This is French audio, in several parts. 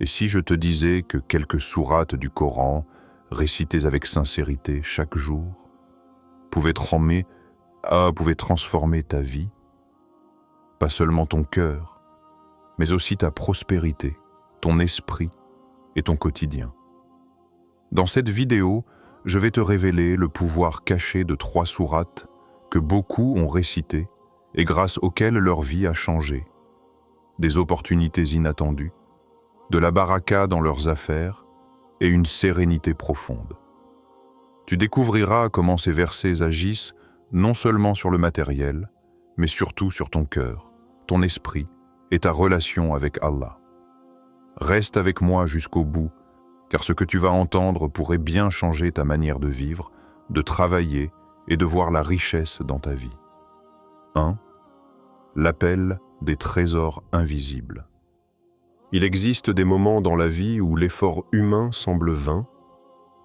Et si je te disais que quelques sourates du Coran, récitées avec sincérité chaque jour, pouvaient transformer ta vie, pas seulement ton cœur, mais aussi ta prospérité, ton esprit et ton quotidien. Dans cette vidéo, je vais te révéler le pouvoir caché de 3 sourates que beaucoup ont récitées et grâce auxquelles leur vie a changé. Des opportunités inattendues, de la baraka dans leurs affaires et une sérénité profonde. Tu découvriras comment ces versets agissent non seulement sur le matériel, mais surtout sur ton cœur, ton esprit et ta relation avec Allah. Reste avec moi jusqu'au bout, car ce que tu vas entendre pourrait bien changer ta manière de vivre, de travailler et de voir la richesse dans ta vie. 1. L'appel des trésors invisibles. Il existe des moments dans la vie où l'effort humain semble vain,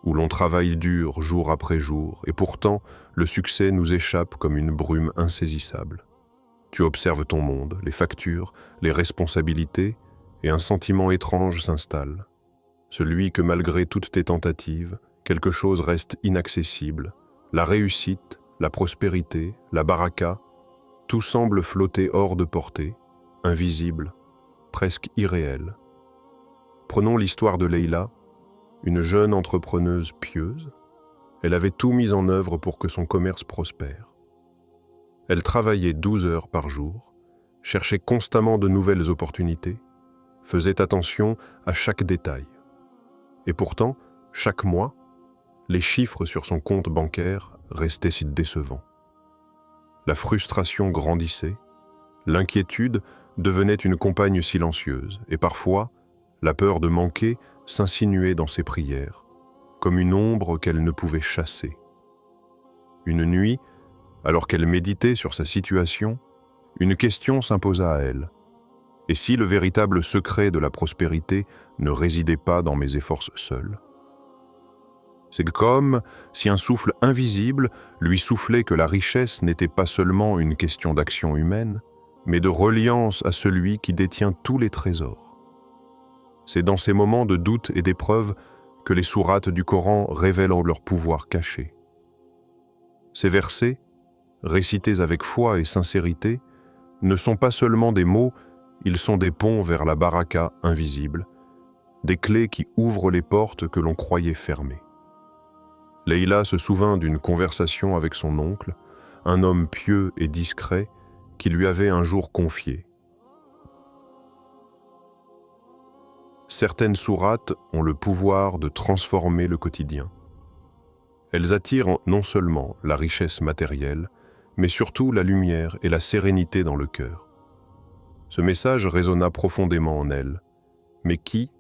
où l'on travaille dur jour après jour, et pourtant le succès nous échappe comme une brume insaisissable. Tu observes ton monde, les factures, les responsabilités, et un sentiment étrange s'installe. Celui que malgré toutes tes tentatives, quelque chose reste inaccessible. La réussite, la prospérité, la baraka, tout semble flotter hors de portée, invisible, presque irréel. Prenons l'histoire de Leïla, une jeune entrepreneuse pieuse. Elle avait tout mis en œuvre pour que son commerce prospère. Elle travaillait 12 heures par jour, cherchait constamment de nouvelles opportunités, faisait attention à chaque détail. Et pourtant, chaque mois, les chiffres sur son compte bancaire restaient si décevants. La frustration grandissait, l'inquiétude devenait une compagne silencieuse, et parfois, la peur de manquer s'insinuait dans ses prières, comme une ombre qu'elle ne pouvait chasser. Une nuit, alors qu'elle méditait sur sa situation, une question s'imposa à elle. Et si le véritable secret de la prospérité ne résidait pas dans mes efforts seuls? C'est comme si un souffle invisible lui soufflait que la richesse n'était pas seulement une question d'action humaine, mais de reliance à celui qui détient tous les trésors. C'est dans ces moments de doute et d'épreuve que les sourates du Coran révèlent leur pouvoir caché. Ces versets, récités avec foi et sincérité, ne sont pas seulement des mots, ils sont des ponts vers la baraka invisible, des clés qui ouvrent les portes que l'on croyait fermées. Leïla se souvint d'une conversation avec son oncle, un homme pieux et discret qui lui avait un jour confié. Certaines sourates ont le pouvoir de transformer le quotidien. Elles attirent non seulement la richesse matérielle, mais surtout la lumière et la sérénité dans le cœur. Ce message résonna profondément en elle, mais qui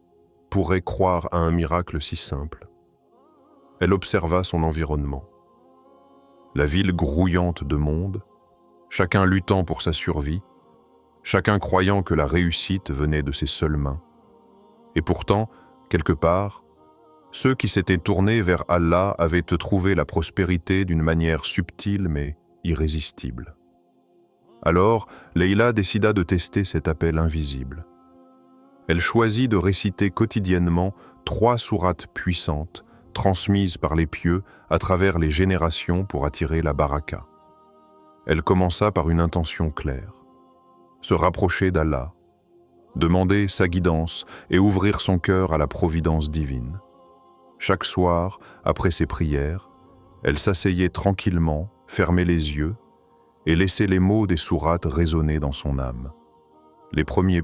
pourrait croire à un miracle si simple? Elle observa son environnement. La ville grouillante de monde, chacun luttant pour sa survie, chacun croyant que la réussite venait de ses seules mains. Et pourtant, quelque part, ceux qui s'étaient tournés vers Allah avaient trouvé la prospérité d'une manière subtile mais irrésistible. Alors, Leïla décida de tester cet appel invisible. Elle choisit de réciter quotidiennement 3 sourates puissantes, transmises par les pieux à travers les générations pour attirer la baraka. Elle commença par une intention claire: se rapprocher d'Allah, demander sa guidance et ouvrir son cœur à la providence divine. Chaque soir, après ses prières, elle s'asseyait tranquillement, fermait les yeux et laissait les mots des sourates résonner dans son âme. Les premiers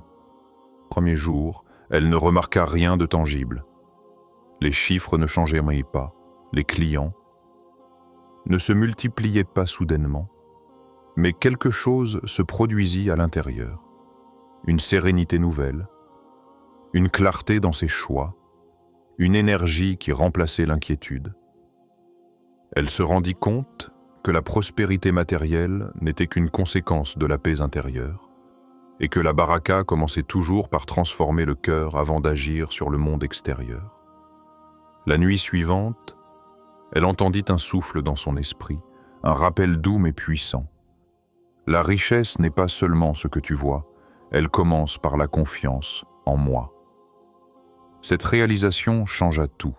jours, elle ne remarqua rien de tangible. Les chiffres ne changeaient pas, les clients ne se multipliaient pas soudainement, mais quelque chose se produisit à l'intérieur. Une sérénité nouvelle, une clarté dans ses choix, une énergie qui remplaçait l'inquiétude. Elle se rendit compte que la prospérité matérielle n'était qu'une conséquence de la paix intérieure, et que la baraka commençait toujours par transformer le cœur avant d'agir sur le monde extérieur. La nuit suivante, elle entendit un souffle dans son esprit, un rappel doux mais puissant. La richesse n'est pas seulement ce que tu vois, elle commence par la confiance en moi. Cette réalisation changea tout.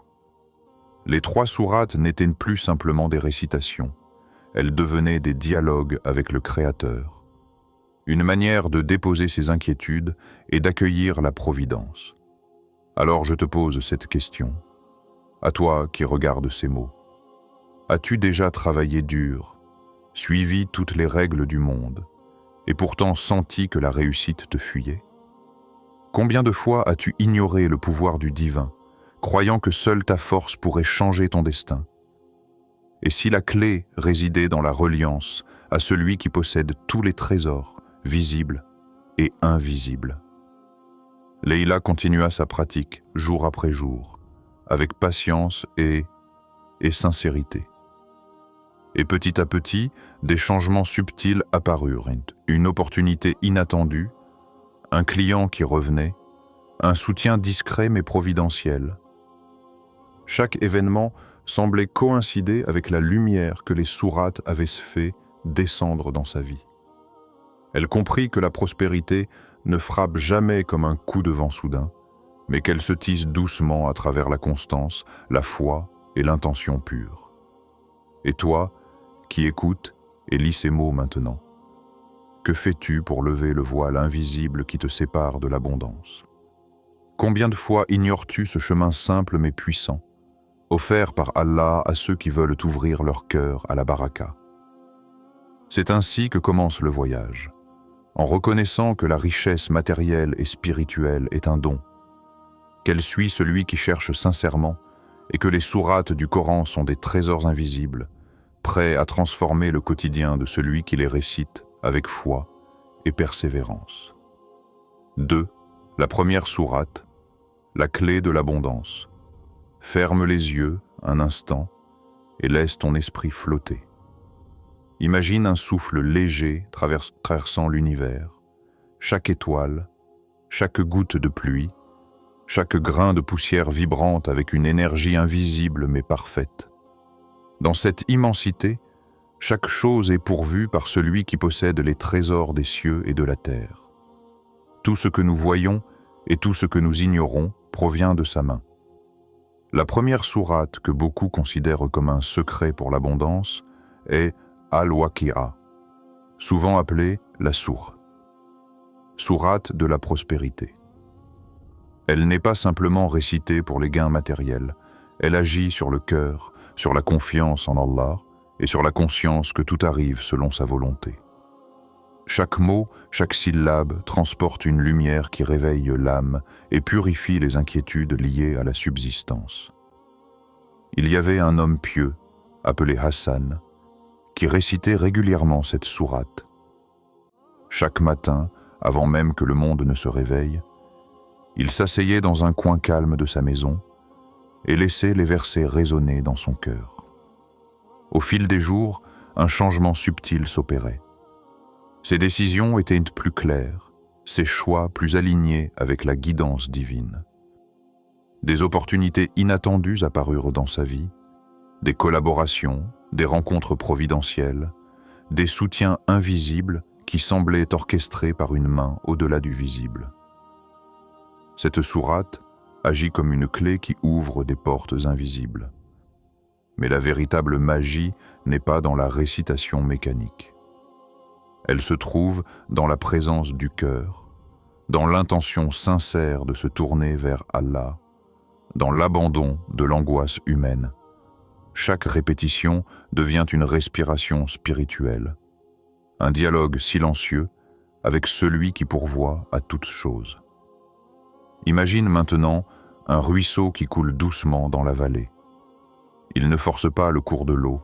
Les 3 sourates n'étaient plus simplement des récitations, elles devenaient des dialogues avec le Créateur, une manière de déposer ses inquiétudes et d'accueillir la providence. Alors je te pose cette question, à toi qui regardes ces mots. As-tu déjà travaillé dur, suivi toutes les règles du monde, et pourtant senti que la réussite te fuyait? Combien de fois as-tu ignoré le pouvoir du divin, croyant que seule ta force pourrait changer ton destin? Et si la clé résidait dans la reliance à celui qui possède tous les trésors, visibles et invisibles? Leïla continua sa pratique jour après jour, avec patience et sincérité. Et petit à petit, des changements subtils apparurent, une opportunité inattendue, un client qui revenait, un soutien discret mais providentiel. Chaque événement semblait coïncider avec la lumière que les sourates avaient fait descendre dans sa vie. Elle comprit que la prospérité ne frappe jamais comme un coup de vent soudain, mais qu'elle se tisse doucement à travers la constance, la foi et l'intention pure. Et toi, qui écoutes et lis ces mots maintenant, que fais-tu pour lever le voile invisible qui te sépare de l'abondance? Combien de fois ignores-tu ce chemin simple mais puissant, offert par Allah à ceux qui veulent ouvrir leur cœur à la baraka? C'est ainsi que commence le voyage, en reconnaissant que la richesse matérielle et spirituelle est un don, qu'elle suit celui qui cherche sincèrement et que les sourates du Coran sont des trésors invisibles, prêts à transformer le quotidien de celui qui les récite avec foi et persévérance. 2. La première sourate, la clé de l'abondance. Ferme les yeux un instant et laisse ton esprit flotter. Imagine un souffle léger traversant l'univers, chaque étoile, chaque goutte de pluie, chaque grain de poussière vibrante avec une énergie invisible mais parfaite. Dans cette immensité, chaque chose est pourvue par celui qui possède les trésors des cieux et de la terre. Tout ce que nous voyons et tout ce que nous ignorons provient de sa main. La première sourate que beaucoup considèrent comme un secret pour l'abondance est Al-Waqi'a, souvent appelée la sourate de la prospérité. Elle n'est pas simplement récitée pour les gains matériels, elle agit sur le cœur, sur la confiance en Allah et sur la conscience que tout arrive selon sa volonté. Chaque mot, chaque syllabe transporte une lumière qui réveille l'âme et purifie les inquiétudes liées à la subsistance. Il y avait un homme pieux, appelé Hassan, qui récitait régulièrement cette sourate. Chaque matin, avant même que le monde ne se réveille, il s'asseyait dans un coin calme de sa maison et laissait les versets résonner dans son cœur. Au fil des jours, un changement subtil s'opérait. Ses décisions étaient plus claires, ses choix plus alignés avec la guidance divine. Des opportunités inattendues apparurent dans sa vie, des collaborations, des rencontres providentielles, des soutiens invisibles qui semblaient orchestrés par une main au-delà du visible. Cette sourate agit comme une clé qui ouvre des portes invisibles. Mais la véritable magie n'est pas dans la récitation mécanique. Elle se trouve dans la présence du cœur, dans l'intention sincère de se tourner vers Allah, dans l'abandon de l'angoisse humaine. Chaque répétition devient une respiration spirituelle, un dialogue silencieux avec celui qui pourvoit à toutes choses. Imagine maintenant un ruisseau qui coule doucement dans la vallée. Il ne force pas le cours de l'eau,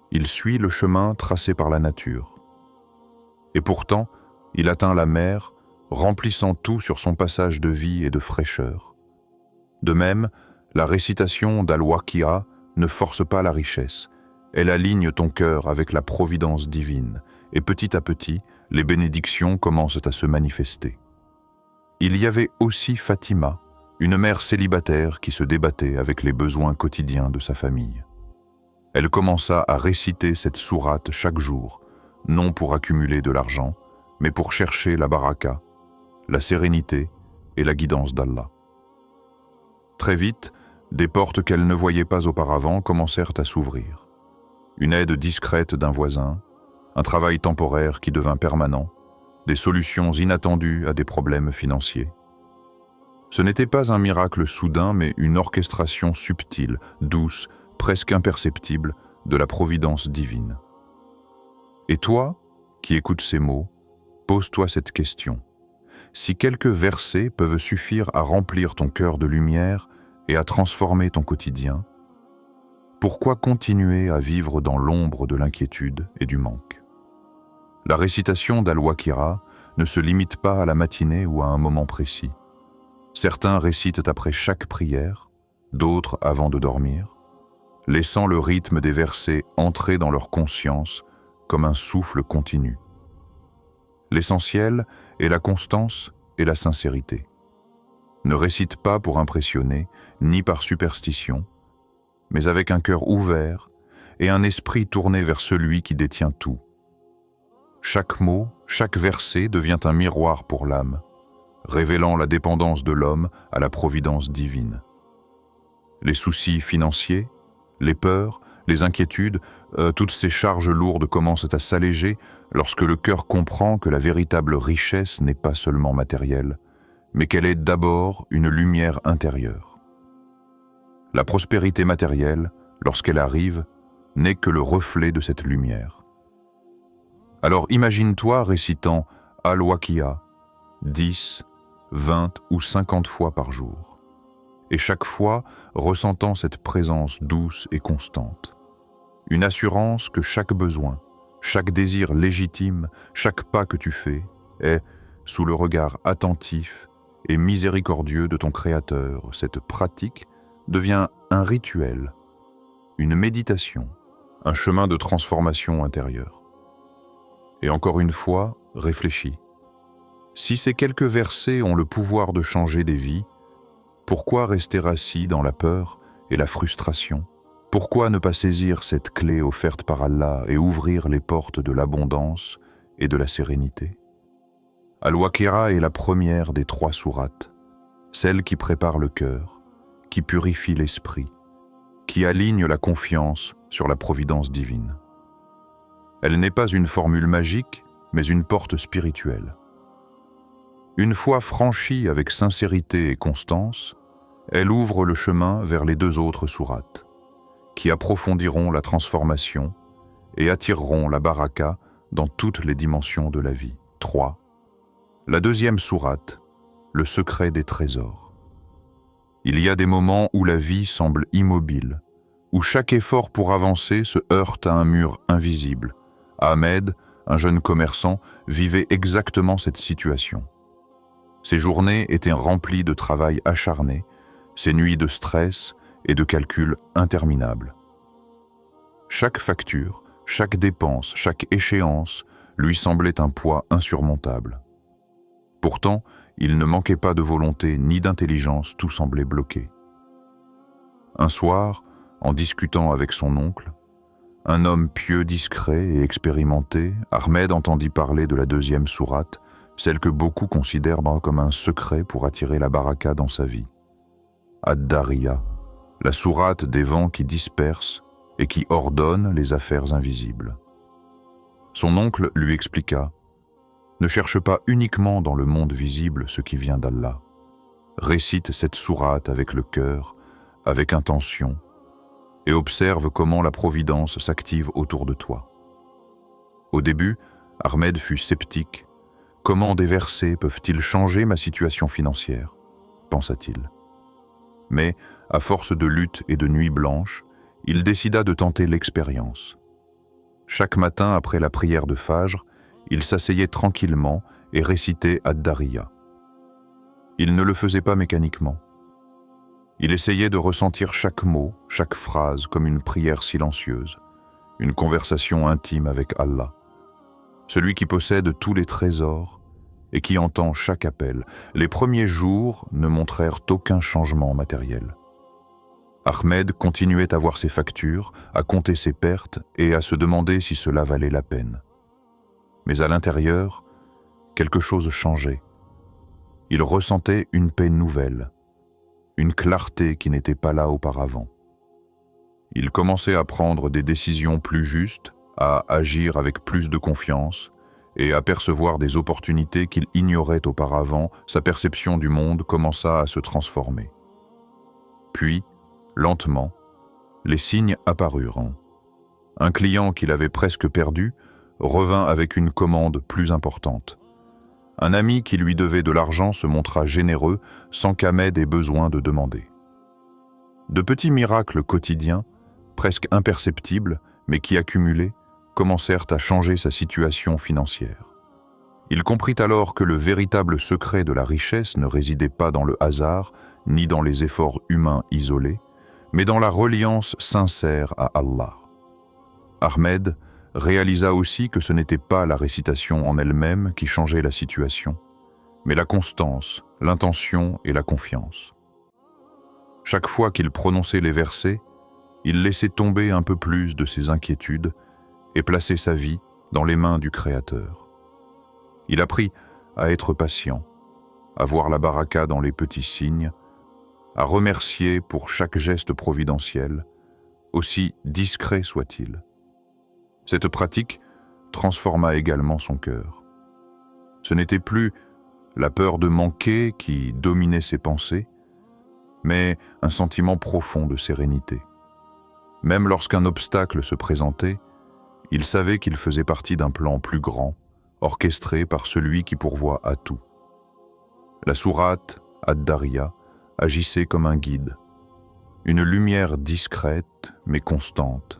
il suit le chemin tracé par la nature. Et pourtant, il atteint la mer, remplissant tout sur son passage de vie et de fraîcheur. De même, la récitation d'Al-Waqi'a ne force pas la richesse, elle aligne ton cœur avec la providence divine, et petit à petit, les bénédictions commencent à se manifester. Il y avait aussi Fatima, une mère célibataire qui se débattait avec les besoins quotidiens de sa famille. Elle commença à réciter cette sourate chaque jour, non pour accumuler de l'argent, mais pour chercher la baraka, la sérénité et la guidance d'Allah. Très vite, des portes qu'elle ne voyait pas auparavant commencèrent à s'ouvrir. Une aide discrète d'un voisin, un travail temporaire qui devint permanent, des solutions inattendues à des problèmes financiers. Ce n'était pas un miracle soudain, mais une orchestration subtile, douce, presque imperceptible, de la providence divine. Et toi, qui écoutes ces mots, pose-toi cette question. Si quelques versets peuvent suffire à remplir ton cœur de lumière et à transformer ton quotidien, pourquoi continuer à vivre dans l'ombre de l'inquiétude et du manque? La récitation d'Al-Waqira ne se limite pas à la matinée ou à un moment précis. Certains récitent après chaque prière, d'autres avant de dormir, laissant le rythme des versets entrer dans leur conscience comme un souffle continu. L'essentiel est la constance et la sincérité. Ne récite pas pour impressionner, ni par superstition, mais avec un cœur ouvert et un esprit tourné vers celui qui détient tout. Chaque mot, chaque verset devient un miroir pour l'âme, révélant la dépendance de l'homme à la providence divine. Les soucis financiers, les peurs, les inquiétudes, toutes ces charges lourdes commencent à s'alléger lorsque le cœur comprend que la véritable richesse n'est pas seulement matérielle, mais qu'elle est d'abord une lumière intérieure. La prospérité matérielle, lorsqu'elle arrive, n'est que le reflet de cette lumière. Alors imagine-toi récitant Al-Waqia 10, 20 ou 50 fois par jour, et chaque fois ressentant cette présence douce et constante. Une assurance que chaque besoin, chaque désir légitime, chaque pas que tu fais est, sous le regard attentif et miséricordieux de ton Créateur. Cette pratique devient un rituel, une méditation, un chemin de transformation intérieure. Et encore une fois, réfléchis. Si ces quelques versets ont le pouvoir de changer des vies, pourquoi rester assis dans la peur et la frustration? Pourquoi ne pas saisir cette clé offerte par Allah et ouvrir les portes de l'abondance et de la sérénité? Al-Waqira est la première des 3 sourates, celle qui prépare le cœur, qui purifie l'esprit, qui aligne la confiance sur la providence divine. Elle n'est pas une formule magique, mais une porte spirituelle. Une fois franchie avec sincérité et constance, elle ouvre le chemin vers les 2 autres sourates, qui approfondiront la transformation et attireront la baraka dans toutes les dimensions de la vie. 3. La 2e sourate, le secret des trésors. Il y a des moments où la vie semble immobile, où chaque effort pour avancer se heurte à un mur invisible. Ahmed, un jeune commerçant, vivait exactement cette situation. Ses journées étaient remplies de travail acharné, ses nuits de stress et de calculs interminables. Chaque facture, chaque dépense, chaque échéance lui semblait un poids insurmontable. Pourtant, il ne manquait pas de volonté ni d'intelligence, tout semblait bloqué. Un soir, en discutant avec son oncle, un homme pieux, discret et expérimenté, Ahmed entendit parler de la 2e sourate, celle que beaucoup considèrent comme un secret pour attirer la baraka dans sa vie. Ad-Dariya, la sourate des vents qui dispersent et qui ordonnent les affaires invisibles. Son oncle lui expliqua: ne cherche pas uniquement dans le monde visible ce qui vient d'Allah. Récite cette sourate avec le cœur, avec intention, et observe comment la providence s'active autour de toi. Au début, Ahmed fut sceptique. Comment des versets peuvent-ils changer ma situation financière? Pensa-t-il. Mais, à force de lutte et de nuits blanches, il décida de tenter l'expérience. Chaque matin après la prière de Fajr, il s'asseyait tranquillement et récitait Ad-Dariya. Il ne le faisait pas mécaniquement. Il essayait de ressentir chaque mot, chaque phrase comme une prière silencieuse, une conversation intime avec Allah, celui qui possède tous les trésors et qui entend chaque appel. Les premiers jours ne montrèrent aucun changement matériel. Ahmed continuait à voir ses factures, à compter ses pertes et à se demander si cela valait la peine. Mais à l'intérieur, quelque chose changeait. Il ressentait une paix nouvelle, une clarté qui n'était pas là auparavant. Il commençait à prendre des décisions plus justes, à agir avec plus de confiance et à percevoir des opportunités qu'il ignorait auparavant. Sa perception du monde commença à se transformer. Puis, lentement, les signes apparurent. Un client qu'il avait presque perdu revint avec une commande plus importante. Un ami qui lui devait de l'argent se montra généreux sans qu'Ahmed ait besoin de demander. De petits miracles quotidiens, presque imperceptibles, mais qui accumulés, commencèrent à changer sa situation financière. Il comprit alors que le véritable secret de la richesse ne résidait pas dans le hasard, ni dans les efforts humains isolés, mais dans la reliance sincère à Allah. Ahmed réalisa aussi que ce n'était pas la récitation en elle-même qui changeait la situation, mais la constance, l'intention et la confiance. Chaque fois qu'il prononçait les versets, il laissait tomber un peu plus de ses inquiétudes et plaçait sa vie dans les mains du Créateur. Il apprit à être patient, à voir la baraka dans les petits signes, à remercier pour chaque geste providentiel, aussi discret soit-il. Cette pratique transforma également son cœur. Ce n'était plus la peur de manquer qui dominait ses pensées, mais un sentiment profond de sérénité. Même lorsqu'un obstacle se présentait, il savait qu'il faisait partie d'un plan plus grand, orchestré par celui qui pourvoit à tout. La sourate Ad-Dariya agissait comme un guide, une lumière discrète mais constante,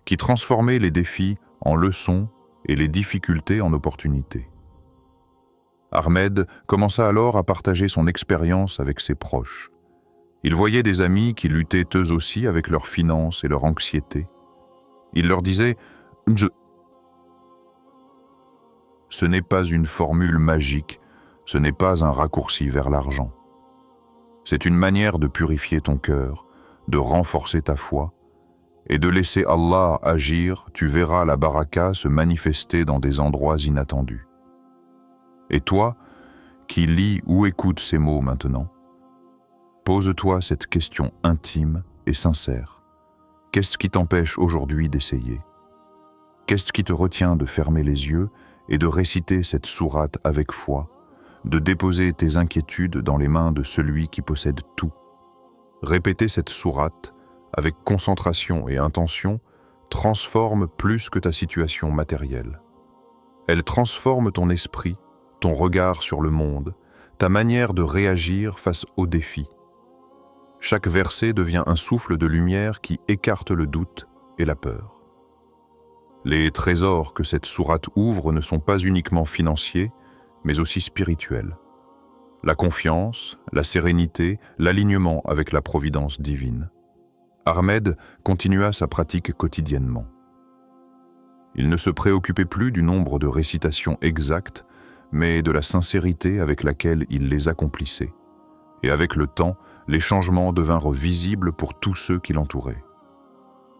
qui transformait les défis en leçons et les difficultés en opportunités. Ahmed commença alors à partager son expérience avec ses proches. Il voyait des amis qui luttaient eux aussi avec leurs finances et leur anxiété. Il leur disait « Ce n'est pas une formule magique, ce n'est pas un raccourci vers l'argent. C'est une manière de purifier ton cœur, de renforcer ta foi, et de laisser Allah agir. Tu verras la baraka se manifester dans des endroits inattendus. Et toi, qui lis ou écoutes ces mots maintenant, pose-toi cette question intime et sincère. Qu'est-ce qui t'empêche aujourd'hui d'essayer? Qu'est-ce qui te retient de fermer les yeux et de réciter cette sourate avec foi, de déposer tes inquiétudes dans les mains de celui qui possède tout? Répéter cette sourate avec concentration et intention transforme plus que ta situation matérielle. Elle transforme ton esprit, ton regard sur le monde, ta manière de réagir face aux défis. Chaque verset devient un souffle de lumière qui écarte le doute et la peur. Les trésors que cette sourate ouvre ne sont pas uniquement financiers, mais aussi spirituels. La confiance, la sérénité, l'alignement avec la providence divine. Ahmed continua sa pratique quotidiennement. Il ne se préoccupait plus du nombre de récitations exactes, mais de la sincérité avec laquelle il les accomplissait. Et avec le temps, les changements devinrent visibles pour tous ceux qui l'entouraient.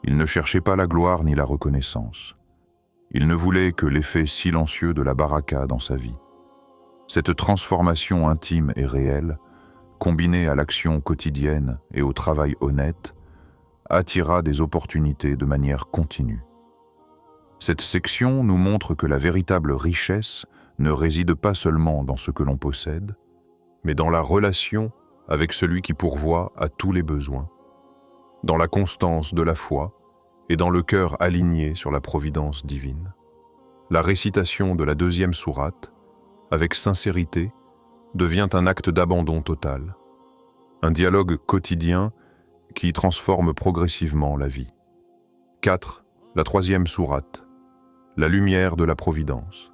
Il ne cherchait pas la gloire ni la reconnaissance. Il ne voulait que l'effet silencieux de la baraka dans sa vie. Cette transformation intime et réelle, combinée à l'action quotidienne et au travail honnête, attira des opportunités de manière continue. Cette section nous montre que la véritable richesse ne réside pas seulement dans ce que l'on possède, mais dans la relation avec celui qui pourvoit à tous les besoins, dans la constance de la foi et dans le cœur aligné sur la providence divine. La récitation de la deuxième sourate, avec sincérité, devient un acte d'abandon total, un dialogue quotidien qui transforme progressivement la vie. 4. La troisième sourate, la lumière de la providence.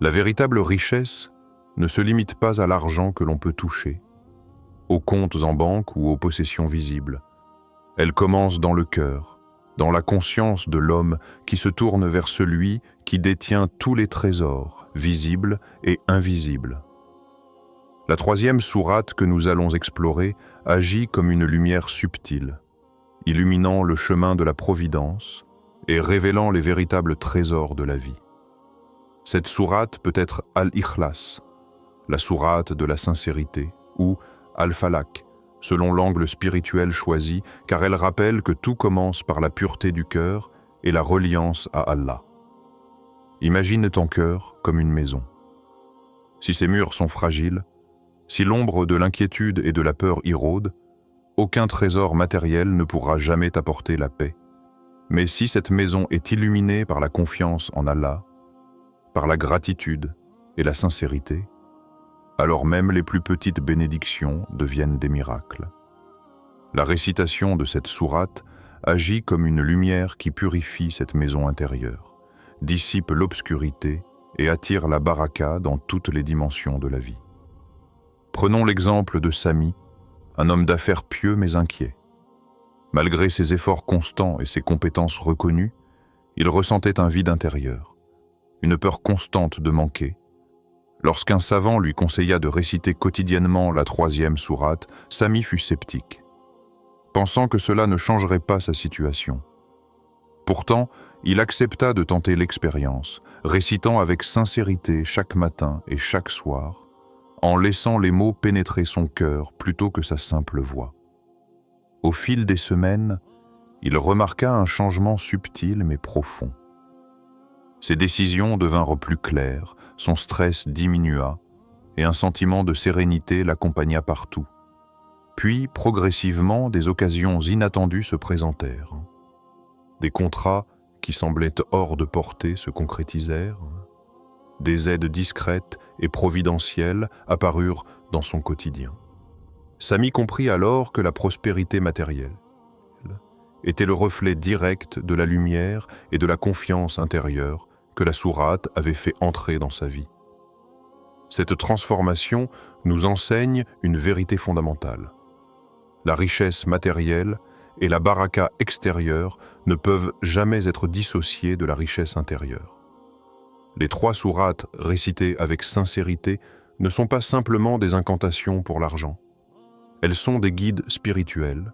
La véritable richesse ne se limite pas à l'argent que l'on peut toucher, aux comptes en banque ou aux possessions visibles. Elle commence dans le cœur, dans la conscience de l'homme qui se tourne vers celui qui détient tous les trésors, visibles et invisibles. La troisième sourate que nous allons explorer agit comme une lumière subtile, illuminant le chemin de la providence et révélant les véritables trésors de la vie. Cette sourate peut être Al-Ikhlas, la sourate de la sincérité, ou Al-Falaq, selon l'angle spirituel choisi, car elles rappellent que tout commence par la pureté du cœur et la reliance à Allah. Imagine ton cœur comme une maison. Si ses murs sont fragiles, si l'ombre de l'inquiétude et de la peur y rôde, aucun trésor matériel ne pourra jamais t'apporter la paix. Mais si cette maison est illuminée par la confiance en Allah, par la gratitude et la sincérité, alors même les plus petites bénédictions deviennent des miracles. La récitation de cette sourate agit comme une lumière qui purifie cette maison intérieure, dissipe l'obscurité et attire la baraka dans toutes les dimensions de la vie. Prenons l'exemple de Sami, un homme d'affaires pieux mais inquiet. Malgré ses efforts constants et ses compétences reconnues, il ressentait un vide intérieur, une peur constante de manquer. Lorsqu'un savant lui conseilla de réciter quotidiennement la 3e sourate, Sami fut sceptique, pensant que cela ne changerait pas sa situation. Pourtant, il accepta de tenter l'expérience, récitant avec sincérité chaque matin et chaque soir, en laissant les mots pénétrer son cœur plutôt que sa simple voix. Au fil des semaines, il remarqua un changement subtil mais profond. Ses décisions devinrent plus claires, son stress diminua et un sentiment de sérénité l'accompagna partout. Puis, progressivement, des occasions inattendues se présentèrent. Des contrats qui semblaient hors de portée se concrétisèrent. Des aides discrètes et providentielles apparurent dans son quotidien. Sami comprit alors que la prospérité matérielle était le reflet direct de la lumière et de la confiance intérieure que la sourate avait fait entrer dans sa vie. Cette transformation nous enseigne une vérité fondamentale. La richesse matérielle et la baraka extérieure ne peuvent jamais être dissociées de la richesse intérieure. Les 3 sourates récitées avec sincérité ne sont pas simplement des incantations pour l'argent. Elles sont des guides spirituels,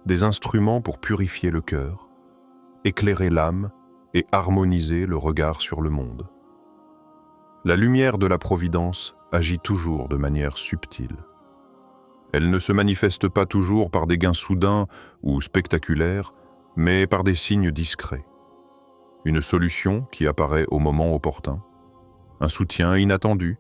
des instruments pour purifier le cœur, éclairer l'âme et harmoniser le regard sur le monde. La lumière de la providence agit toujours de manière subtile. Elle ne se manifeste pas toujours par des gains soudains ou spectaculaires, mais par des signes discrets. Une solution qui apparaît au moment opportun, un soutien inattendu,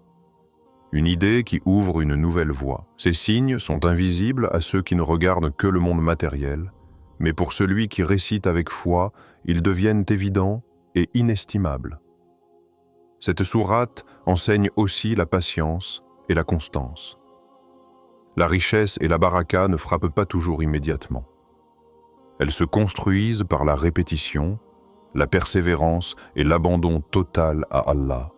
une idée qui ouvre une nouvelle voie. Ces signes sont invisibles à ceux qui ne regardent que le monde matériel, mais pour celui qui récite avec foi, ils deviennent évidents et inestimables. Cette sourate enseigne aussi la patience et la constance. La richesse et la baraka ne frappent pas toujours immédiatement. Elles se construisent par la répétition, la persévérance et l'abandon total à Allah.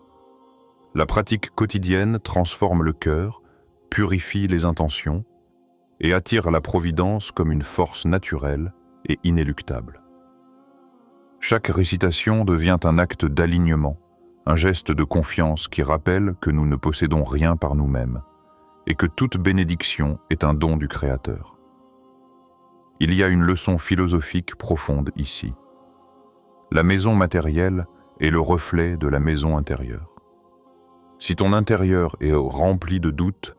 La pratique quotidienne transforme le cœur, purifie les intentions et attire la providence comme une force naturelle et inéluctable. Chaque récitation devient un acte d'alignement, un geste de confiance qui rappelle que nous ne possédons rien par nous-mêmes et que toute bénédiction est un don du Créateur. Il y a une leçon philosophique profonde ici. La maison matérielle est le reflet de la maison intérieure. Si ton intérieur est rempli de doutes,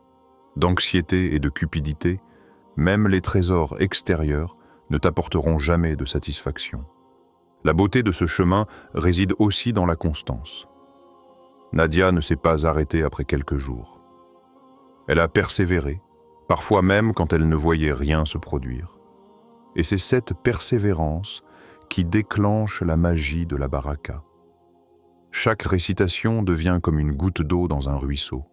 d'anxiété et de cupidité, même les trésors extérieurs ne t'apporteront jamais de satisfaction. La beauté de ce chemin réside aussi dans la constance. Nadia ne s'est pas arrêtée après quelques jours. Elle a persévéré, parfois même quand elle ne voyait rien se produire. Et c'est cette persévérance qui déclenche la magie de la baraka. Chaque récitation devient comme une goutte d'eau dans un ruisseau.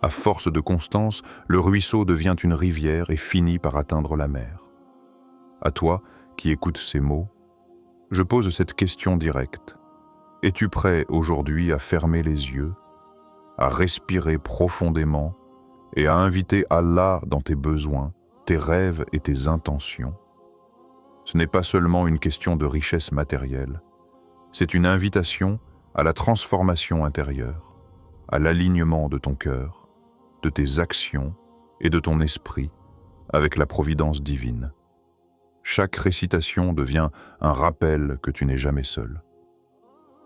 À force de constance, le ruisseau devient une rivière et finit par atteindre la mer. À toi, qui écoutes ces mots, je pose cette question directe. Es-tu prêt aujourd'hui à fermer les yeux, à respirer profondément et à inviter Allah dans tes besoins, tes rêves et tes intentions? Ce n'est pas seulement une question de richesse matérielle, c'est une invitation à la transformation intérieure, à l'alignement de ton cœur, de tes actions et de ton esprit avec la providence divine. Chaque récitation devient un rappel que tu n'es jamais seul,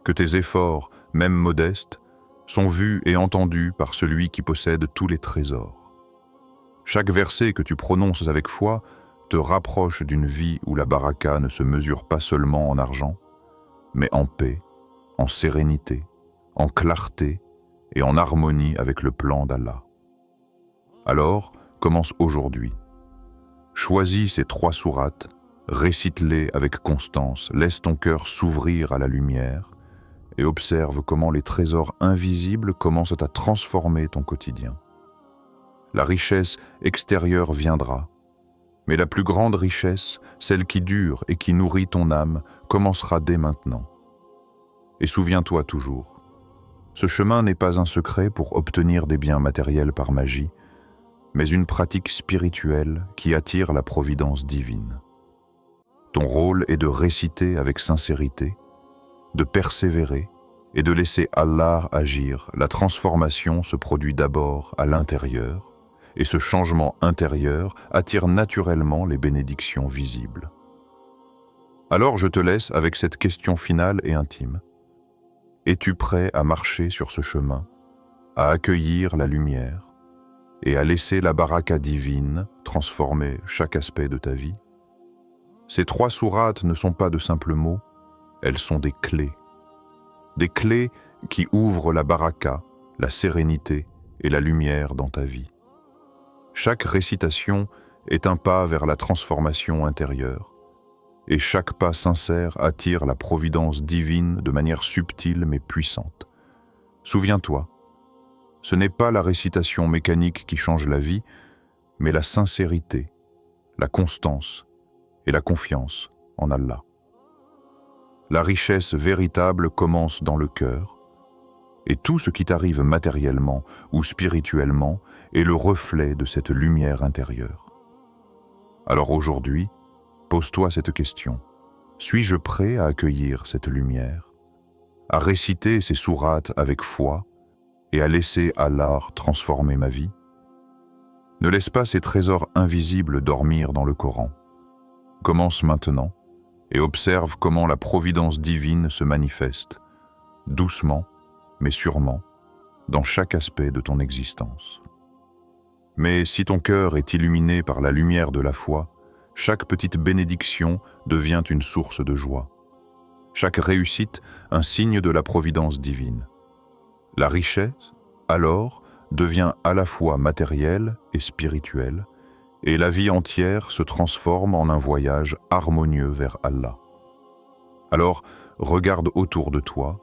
que tes efforts, même modestes, sont vus et entendus par celui qui possède tous les trésors. Chaque verset que tu prononces avec foi te rapproche d'une vie où la baraka ne se mesure pas seulement en argent, mais en paix, en sérénité, en clarté et en harmonie avec le plan d'Allah. Alors, commence aujourd'hui. Choisis ces 3 sourates, récite-les avec constance, laisse ton cœur s'ouvrir à la lumière et observe comment les trésors invisibles commencent à transformer ton quotidien. La richesse extérieure viendra, mais la plus grande richesse, celle qui dure et qui nourrit ton âme, commencera dès maintenant. Et souviens-toi toujours, ce chemin n'est pas un secret pour obtenir des biens matériels par magie, mais une pratique spirituelle qui attire la providence divine. Ton rôle est de réciter avec sincérité, de persévérer et de laisser Allah agir. La transformation se produit d'abord à l'intérieur, et ce changement intérieur attire naturellement les bénédictions visibles. Alors je te laisse avec cette question finale et intime. Es-tu prêt à marcher sur ce chemin, à accueillir la lumière et à laisser la baraka divine transformer chaque aspect de ta vie? Ces 3 sourates ne sont pas de simples mots, elles sont des clés. Des clés qui ouvrent la baraka, la sérénité et la lumière dans ta vie. Chaque récitation est un pas vers la transformation intérieure, et chaque pas sincère attire la providence divine de manière subtile mais puissante. Souviens-toi, ce n'est pas la récitation mécanique qui change la vie, mais la sincérité, la constance et la confiance en Allah. La richesse véritable commence dans le cœur, et tout ce qui t'arrive matériellement ou spirituellement est le reflet de cette lumière intérieure. Alors aujourd'hui, pose-toi cette question. Suis-je prêt à accueillir cette lumière, à réciter ces sourates avec foi et à laisser Allah transformer ma vie? Ne laisse pas ces trésors invisibles dormir dans le Coran. Commence maintenant et observe comment la providence divine se manifeste, doucement mais sûrement, dans chaque aspect de ton existence. Mais si ton cœur est illuminé par la lumière de la foi, chaque petite bénédiction devient une source de joie. Chaque réussite, un signe de la providence divine. La richesse, alors, devient à la fois matérielle et spirituelle, et la vie entière se transforme en un voyage harmonieux vers Allah. Alors, regarde autour de toi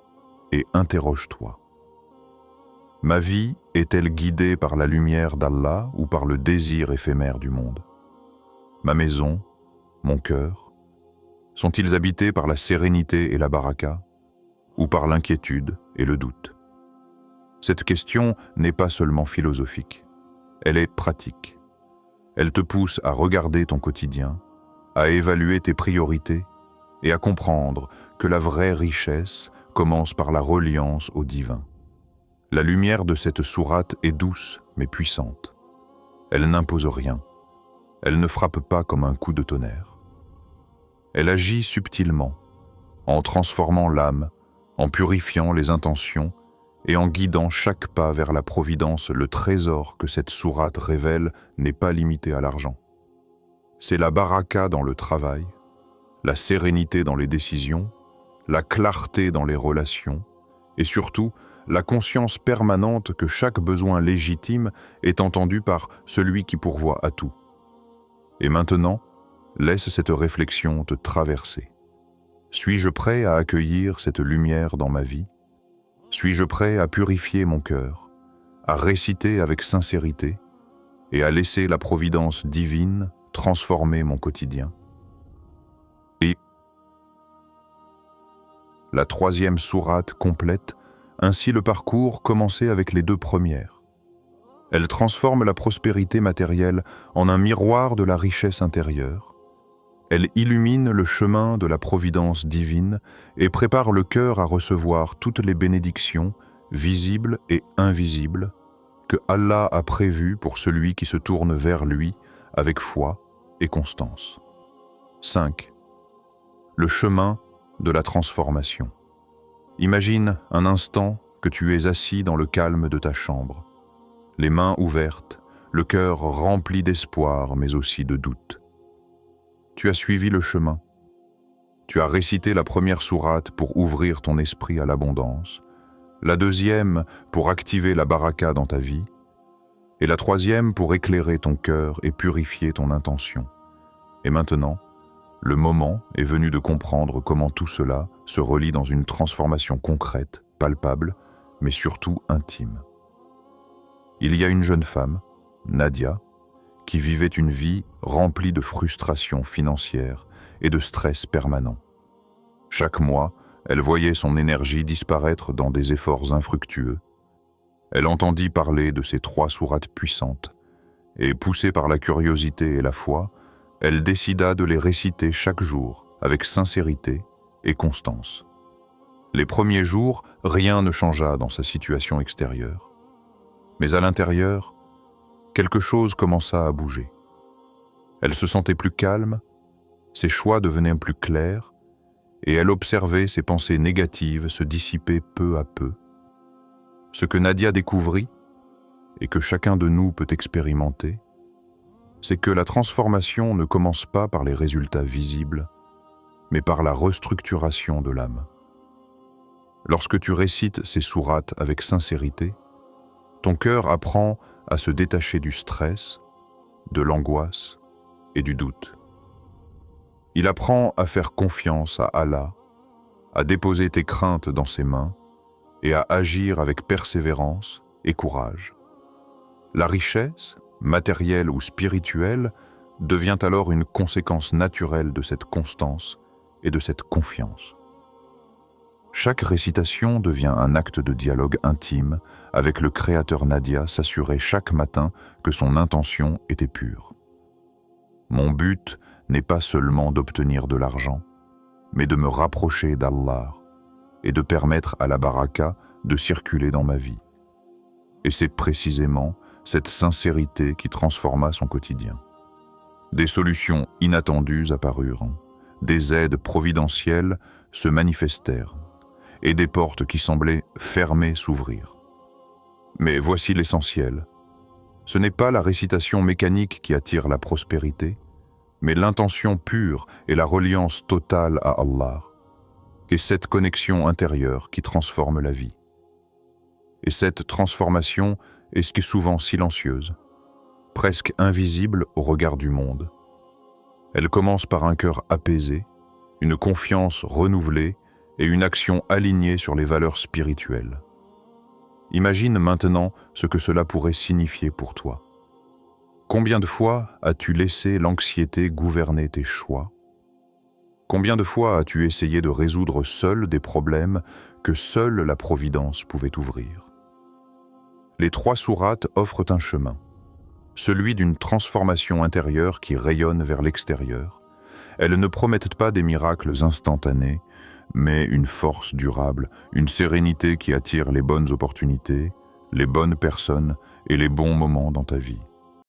et interroge-toi. Ma vie est-elle guidée par la lumière d'Allah ou par le désir éphémère du monde? Ma maison, mon cœur, sont-ils habités par la sérénité et la baraka, ou par l'inquiétude et le doute? Cette question n'est pas seulement philosophique, elle est pratique. Elle te pousse à regarder ton quotidien, à évaluer tes priorités et à comprendre que la vraie richesse commence par la reliance au divin. La lumière de cette sourate est douce mais puissante. Elle n'impose rien. Elle ne frappe pas comme un coup de tonnerre. Elle agit subtilement, en transformant l'âme, en purifiant les intentions et en guidant chaque pas vers la providence. Le trésor que cette sourate révèle n'est pas limité à l'argent. C'est la baraka dans le travail, la sérénité dans les décisions, la clarté dans les relations, et surtout, la conscience permanente que chaque besoin légitime est entendu par celui qui pourvoit à tout. Et maintenant, laisse cette réflexion te traverser. Suis-je prêt à accueillir cette lumière dans ma vie? Suis-je prêt à purifier mon cœur, à réciter avec sincérité et à laisser la providence divine transformer mon quotidien? Et la 3e sourate complète ainsi le parcours commencé avec les 2 premières. Elle transforme la prospérité matérielle en un miroir de la richesse intérieure. Elle illumine le chemin de la providence divine et prépare le cœur à recevoir toutes les bénédictions, visibles et invisibles, que Allah a prévues pour celui qui se tourne vers lui avec foi et constance. 5. Le chemin de la transformation. Imagine un instant que tu es assis dans le calme de ta chambre, les mains ouvertes, le cœur rempli d'espoir mais aussi de doute. Tu as suivi le chemin. Tu as récité la première sourate pour ouvrir ton esprit à l'abondance, la deuxième pour activer la baraka dans ta vie, et la troisième pour éclairer ton cœur et purifier ton intention. Et maintenant, le moment est venu de comprendre comment tout cela se relie dans une transformation concrète, palpable, mais surtout intime. Il y a une jeune femme, Nadia, qui vivait une vie remplie de frustrations financières et de stress permanent. Chaque mois, elle voyait son énergie disparaître dans des efforts infructueux. Elle entendit parler de ces 3 sourates puissantes, et poussée par la curiosité et la foi, elle décida de les réciter chaque jour avec sincérité et constance. Les premiers jours, rien ne changea dans sa situation extérieure. Mais à l'intérieur, quelque chose commença à bouger. Elle se sentait plus calme, ses choix devenaient plus clairs, et elle observait ses pensées négatives se dissiper peu à peu. Ce que Nadia découvrit, et que chacun de nous peut expérimenter, c'est que la transformation ne commence pas par les résultats visibles, mais par la restructuration de l'âme. Lorsque tu récites ces sourates avec sincérité, ton cœur apprend à se détacher du stress, de l'angoisse et du doute. Il apprend à faire confiance à Allah, à déposer tes craintes dans ses mains et à agir avec persévérance et courage. La richesse, matérielle ou spirituelle, devient alors une conséquence naturelle de cette constance et de cette confiance. Chaque récitation devient un acte de dialogue intime avec le Créateur. Nadia s'assurait chaque matin que son intention était pure. Mon but n'est pas seulement d'obtenir de l'argent, mais de me rapprocher d'Allah et de permettre à la baraka de circuler dans ma vie. Et c'est précisément cette sincérité qui transforma son quotidien. Des solutions inattendues apparurent, des aides providentielles se manifestèrent, et des portes qui semblaient fermées s'ouvrirent. Mais voici l'essentiel. Ce n'est pas la récitation mécanique qui attire la prospérité, mais l'intention pure et la reliance totale à Allah, et cette connexion intérieure qui transforme la vie. Et cette transformation est ce qui est souvent silencieuse, presque invisible au regard du monde. Elle commence par un cœur apaisé, une confiance renouvelée et une action alignée sur les valeurs spirituelles. Imagine maintenant ce que cela pourrait signifier pour toi. Combien de fois as-tu laissé l'anxiété gouverner tes choix? Combien de fois as-tu essayé de résoudre seul des problèmes que seule la Providence pouvait ouvrir? Les 3 sourates offrent un chemin, celui d'une transformation intérieure qui rayonne vers l'extérieur. Elles ne promettent pas des miracles instantanés, mais une force durable, une sérénité qui attire les bonnes opportunités, les bonnes personnes et les bons moments dans ta vie.